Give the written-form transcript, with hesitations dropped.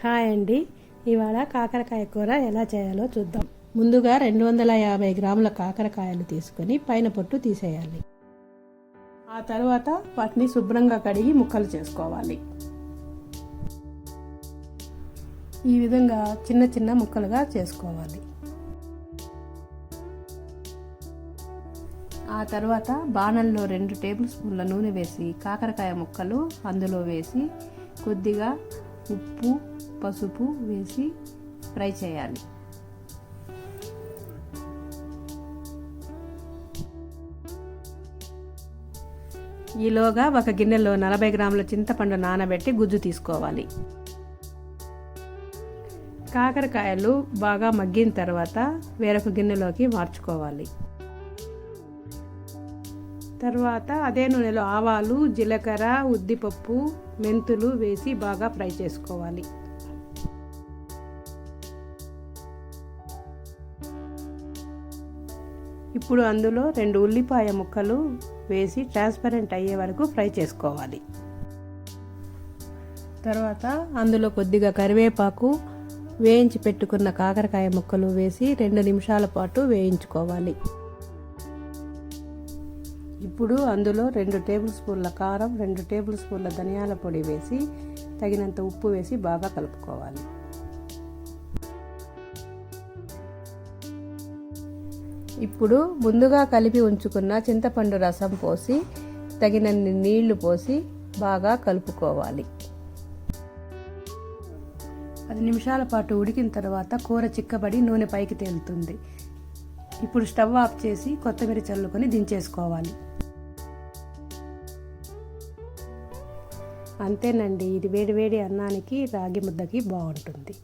Hi అండి. ఇవాళ కాకరకాయ కూర ఎలా చేయాలో చూద్దాం. ముందుగా 250 గ్రాముల కాకరకాయలు తీసుకొని పైన పొట్టు తీసేయాలి. ఆ తర్వాత వాటిని శుభ్రంగా కడిగి ముక్కలు చేసుకోవాలి. ఈ విధంగా చిన్న చిన్న ముక్కలుగా చేసుకోవాలి. ఆ తర్వాత బాణంలో 2 టేబుల్ స్పూన్ల నూనె వేసి కాకరకాయ ముక్కలు అందులో వేసి కొద్దిగా ఉప్పు, పసుపు వేసి ఫ్రై చేయాలి. ఈలోగా ఒక గిన్నెలో 40 గ్రాముల చింతపండు నానబెట్టి గుజ్జు తీసుకోవాలి. కాకరకాయలు బాగా మగ్గిన తర్వాత వేరొక గిన్నెలోకి మార్చుకోవాలి. తర్వాత అదే నూనెలో ఆవాలు, జీలకర్ర, ఉద్దిపప్పు, మెంతులు వేసి బాగా ఫ్రై చేసుకోవాలి. ఇప్పుడు అందులో 2 ఉల్లిపాయ ముక్కలు వేసి ట్రాన్స్పరెంట్ అయ్యే వరకు ఫ్రై చేసుకోవాలి. తర్వాత అందులో కొద్దిగా కరివేపాకు, వేయించి పెట్టుకున్న కాకరకాయ ముక్కలు వేసి 2 నిమిషాల పాటు వేయించుకోవాలి. ఇప్పుడు అందులో 2 టేబుల్ స్పూన్ల కారం, 2 టేబుల్ స్పూన్ల ధనియాల పొడి వేసి తగినంత ఉప్పు వేసి బాగా కలుపుకోవాలి. ఇప్పుడు ముందుగా కలిపి ఉంచుకున్న చింతపండు రసం పోసి తగినన్ని నీళ్లు పోసి బాగా కలుపుకోవాలి. 10 నిమిషాల పాటు ఉడికిన తర్వాత కూర చిక్కబడి నూనె పైకి తేలుతుంది. ఇప్పుడు స్టవ్ ఆఫ్ చేసి కొత్తిమీర చల్లుకొని దించేసుకోవాలి. అంతేనండి, ఇది వేడి వేడి అన్నానికి, రాగి ముద్దకి బాగుంటుంది.